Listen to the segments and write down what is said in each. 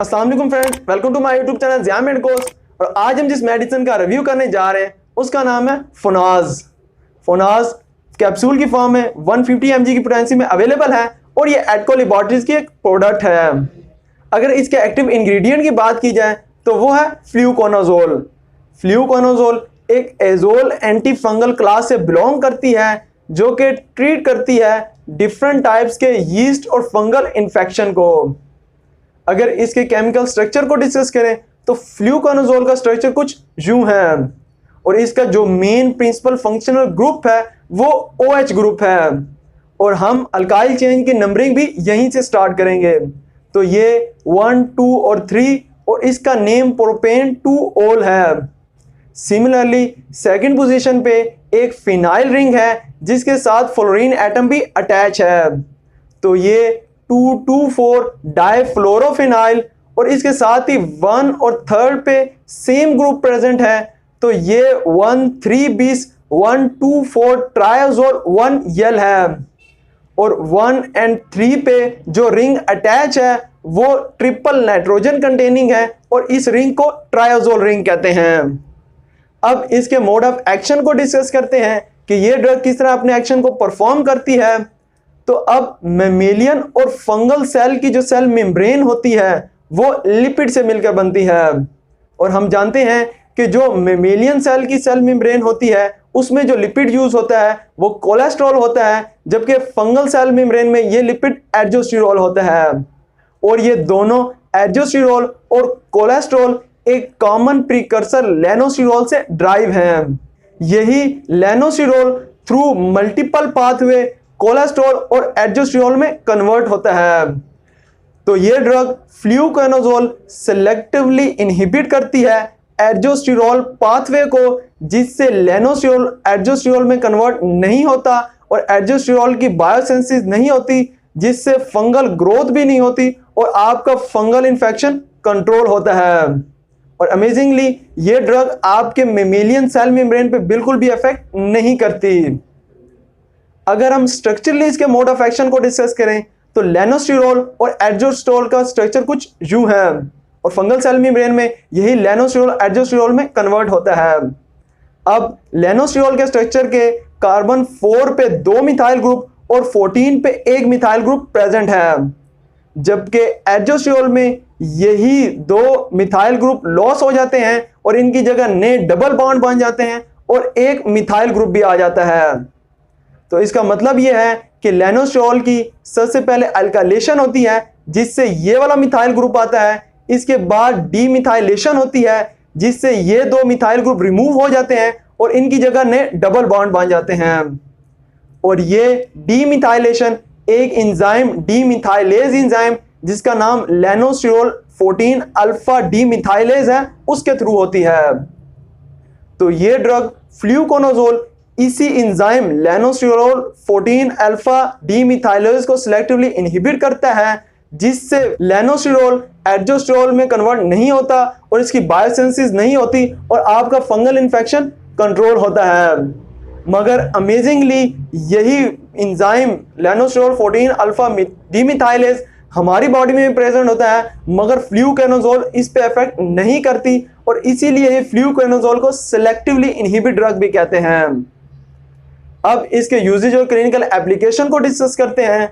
अस्सलाम वालेकुम friends, welcome to my YouTube channel Zia medicos. और आज हम जिस मेडिसिन का रिव्यू करने जा रहे हैं उसका नाम है फोनाज। फोनाज कैप्सूल की फॉर्म में 150 mg की पोटेंसी में अवेलेबल है और ये एडको लैबोरेटरीज की एक प्रोडक्ट है। अगर इसके एक्टिव इंग्रेडिएंट की बात की जाए तो वो है फ्लूकोनाजोल। फ्लूकोनाजोल एक एजोल एंटी फंगल क्लास से बिलोंग करती है जो कि ट्रीट करती है डिफरेंट टाइप्स के यीस्ट और फंगल इन्फेक्शन को। अगर इसके केमिकल स्ट्रक्चर को डिस्कस करें तो फ्लूकोनाजोल का स्ट्रक्चर कुछ यूं है और इसका जो मेन प्रिंसिपल फंक्शनल ग्रुप है वो OH ग्रुप है और हम अल्काइल चेन की नंबरिंग भी यहीं से स्टार्ट करेंगे। तो ये 1, 2 और 3 और इसका नेम प्रोपेन 2-ओल है। सिमिलरली सेकंड पोजीशन पे एक फिनाइल रिंग है जिसके साथ फ्लोरीन एटम भी अटैच है। तो ये 2,2,4 डाइफ्लोरोफिनाइल और इसके साथ ही 1 और 3 पे सेम ग्रुप प्रेजेंट है। तो ये 1,3-bis 1,2,4 ट्राइazole 1-यल है और 1 और 3 पे जो रिंग अटैच है वो ट्रिपल नाइट्रोजन कंटेनिंग है और इस रिंग को ट्राइazole रिंग कहते हैं। अब इसके मोड ऑफ एक्शन को डिस्कस करते हैं कि ये ड्रग किस तरह अपने एक्शन को परफॉर्म करती है। तो अब मेमेलियन और फंगल सेल की जो सेल मेम्ब्रेन होती है वो लिपिड से मिलकर बनती है और हम जानते हैं कि जो मेमेलियन सेल की सेल मेम्ब्रेन होती है उसमें जो लिपिड यूज होता है वो कोलेस्ट्रॉल होता है, जबकि फंगल सेल मेम्ब्रेन में ये लिपिड एल्डोस्टेरोल होता है। और ये दोनों एल्डोस्टेरोल और कोलेस्ट्रॉल एक कॉमन प्रीकर्सर लेनोस्टेरोल से ड्राइव हैं। यही लेनोस्टेरोल थ्रू मल्टीपल पाथवे कोलेस्ट्रॉल और एल्डोस्टेरोल में कन्वर्ट होता है। तो ये ड्रग फ्लूकोनाजोल सेलेक्टिवली इनहिबिट करती है एल्डोस्टेरोल पाथवे को, जिससे लेनोस्टेरोल एल्डोस्टेरोल में कन्वर्ट नहीं होता और एल्डोस्टेरोल की बायोसिंथेसिस नहीं होती, जिससे फंगल ग्रोथ भी नहीं होती और आपका फंगल इन्फेक्शन कंट्रोल होता है। और अमेजिंगली ये ड्रग आपके मेमेलियन सेल मेम्ब्रेन पे बिल्कुल भी इफेक्ट नहीं करती। अगर हम स्ट्रक्चरली इसके मोड ऑफ एक्शन को डिस्कस करें तो लेनोस्टेरोल और एल्डोस्टेरोल का स्ट्रक्चर कुछ यूं है और फंगल सेल मेम्ब्रेन में यही लेनोस्टेरोल एल्डोस्टेरोल में कन्वर्ट होता है। अब लेनोस्टेरोल के स्ट्रक्चर के कार्बन 4 पे 2 मिथाइल ग्रुप और 14 पे 1 मिथाइल ग्रुप प्रेजेंट है, जबकि एल्डोस्टेरोल में यही 2 मिथाइल ग्रुप लॉस हो जाते हैं और इनकी जगह नए डबल बॉन्ड बन जाते हैं और 1 मिथाइल ग्रुप भी आ जाता है। तो इसका मतलब यह है कि लेनोस्टेरोल की सबसे पहले अल्काइलेशन होती है जिससे ये वाला मिथाइल ग्रुप आता है, इसके बाद डीमिथाइलेशन होती है जिससे ये 2 मिथाइल ग्रुप रिमूव हो जाते हैं और इनकी जगह नए डबल बॉन्ड बन जाते हैं। और ये डीमिथाइलेशन एक एंजाइम डीमिथाइलेज एंजाइम जिसका नाम लेनोस्टेरोल 14 अल्फा डीमिथाइलेज है उसके थ्रू होती है। तो ये ड्रग फ्लूकोनाजोल इसी एंजाइम लेनोस्टेरोल 14 अल्फा डीमिथाइलेज को सिलेक्टिवली इनहिबिट करता है, जिससे लेनोस्टेरोल एल्डोस्टेरोल में कन्वर्ट नहीं होता और इसकी बायोसिंथेसिस नहीं होती और आपका फंगल इन्फेक्शन कंट्रोल होता है। मगर अमेजिंगली यही एंजाइम लेनोस्टेरोल 14 अल्फा डीमिथाइलेज हमारी बॉडी में भी प्रेजेंट होता है, मगर फ्लूकोनाजोल इस पे इफेक्ट नहीं करती और इसीलिए ये फ्लूकोनाजोल को सिलेक्टिवली इनहिबिट ड्रग भी कहते हैं। अब इसके यूजेज और क्लिनिकल एप्लीकेशन को डिस्कस करते हैं।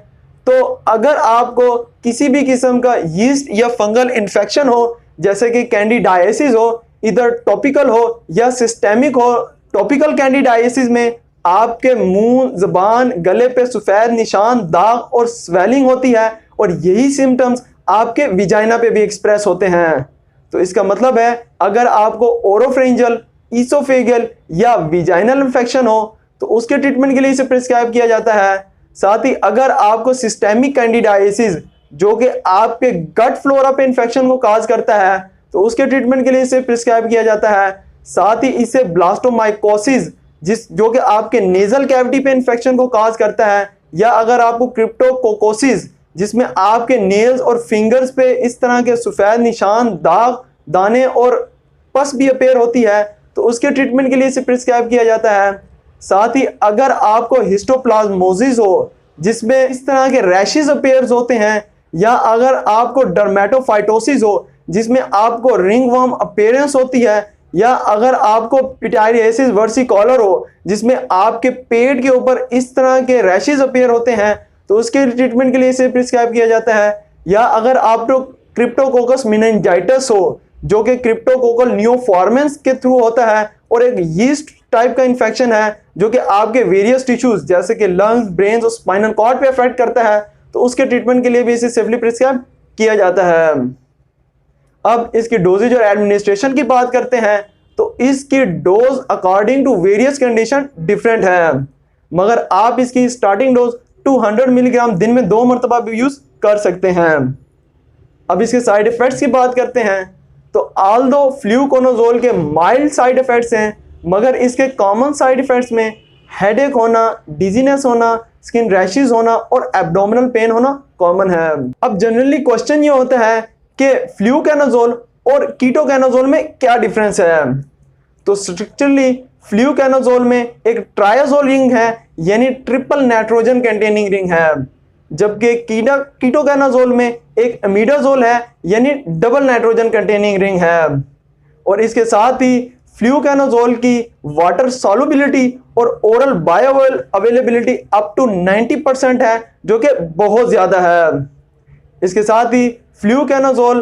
तो अगर आपको किसी भी किस्म का यीस्ट या फंगल इन्फेक्शन हो, जैसे कि कैंडिडाइसिस हो, इधर टॉपिकल हो या सिस्टेमिक हो, टॉपिकल कैंडिडाइसिस में आपके मुंह, जबान, गले पे सफेद निशान, दाग और स्वेलिंग होती है और यही सिम्टम्स आपके विजाइना पे भी एक्सप्रेस होते हैं। तो इसका मतलब है अगर आपको ओरोफ्रेंजियल, ईसोफेगियल या विजाइनल इन्फेक्शन हो तो उसके ट्रीटमेंट के लिए इसे प्रिस्क्राइब किया जाता है। साथ ही अगर आपको सिस्टेमिक कैंडिडाइसिस जो कि आपके गट फ्लोरा पे इन्फेक्शन को काज करता है तो उसके ट्रीटमेंट के लिए इसे प्रिस्क्राइब किया जाता है। साथ ही इसे ब्लास्टोमाइकोसिस जो कि आपके नेजल कैविटी पे इन्फेक्शन को काज करता है, या अगर आपको क्रिप्टोकोकोसिस जिसमें आपके नेल्स और फिंगर्स पे इस तरह के सफेद निशान, दाग, दाने और पस भी अपेयर होती है तो उसके ट्रीटमेंट के लिए इसे प्रिस्क्राइब किया जाता है। साथ ही अगर आपको हिस्टोप्लाज्मोसिस हो जिसमें इस तरह के रैशेस अपेयर्स होते हैं या अगर आपको डर्मेटोफाइटोसिस हो जिसमें आपको रिंगवर्म अपीयरेंस होती है, या अगर आपको पिटाइरियासिस वर्सिकोलर हो जिसमें आपके पेट के ऊपर इस तरह के रैशेज अपीयर होते हैं, तो उसके ट्रीटमेंट के लिए इसे प्रिस्क्राइब किया जाता है। या अगर आपको क्रिप्टोकोकस मेनिंजाइटिस हो जो कि क्रिप्टोकोकल न्यूफॉर्मेंस के थ्रू होता है और एक यीस्ट टाइप का इन्फेक्शन है जो कि आपके वेरियस टिश्यूज जैसे कि लंग्स, ब्रेन और स्पाइनल कॉर्ड पे अफेक्ट करता है, तो उसके ट्रीटमेंट के लिए भी इसे सेफली प्रिस्क्राइब किया जाता है। अब इसकी डोजेज और एडमिनिस्ट्रेशन की बात करते हैं, तो इसकी dose according to various condition different है, मगर आप इसकी स्टार्टिंग डोज 200 मिलीग्राम दिन में 2 मरतबा भी यूज कर सकते हैं। अब इसके साइड इफेक्ट्स की बात करते हैं, तो ऑल्दो फ्लूकोनाजोल के माइल्ड साइड इफेक्ट्स हैं, मगर इसके कॉमन साइड इफेक्ट्स में हेडेक होना, डिजीनेस होना, स्किन रैशेज होना और एब्डोमिनल पेन होना कॉमन है। अब जनरली क्वेश्चन ये होता है कि फ्लूकोनाजोल और कीटोकोनाजोल में क्या डिफरेंस है। तो स्ट्रक्चरली फ्लूकोनाजोल में एक ट्रायाजोल रिंग है यानी ट्रिपल नाइट्रोजन कंटेनिंग रिंग है, जबकि कीटोकोनाजोल में एक अमीडाजोल है यानी डबल नाइट्रोजन कंटेनिंग रिंग है। और इसके साथ ही फ्लूकोनाजोल की वाटर सॉल्युबिलिटी और oral bioavailability up to 90% है, जो कि बहुत ज़्यादा है। इसके साथ ही फ्लूकोनाजोल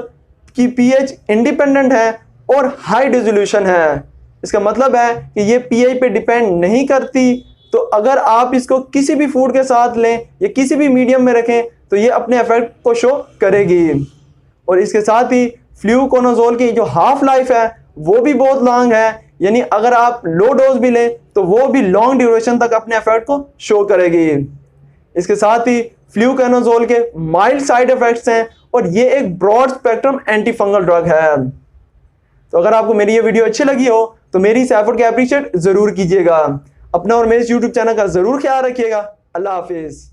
की पीएच इंडिपेंडेंट है और हाई डिसोल्यूशन है। इसका मतलब है कि ये पीएच पे डिपेंड नहीं करती, तो अगर आप इसको किसी भी फूड के साथ लें या किसी भी मीडियम में रखें तो ये अपने इफेक्ट को शो करेगी। और इसके साथ ही फ्लूकोनाजोल की जो हाफ लाइफ है वो भी बहुत लॉन्ग है, यानी अगर आप लो डोज भी लें तो वो भी लॉन्ग ड्यूरेशन तक अपने इफेक्ट को शो करेगी। इसके साथ ही फ्लूकोनाजोल के माइल्ड साइड इफेक्ट्स हैं और ये एक broad spectrum antifungal drug है। तो अगर आपको मेरी ये वीडियो अच्छी लगी हो तो मेरी इस एफर्ट को अप्रिशिएट जरूर कीजिएगा। अपना और मेरे YouTube चैनल का जरूर ख्याल रखिएगा। अल्लाह हाफिज।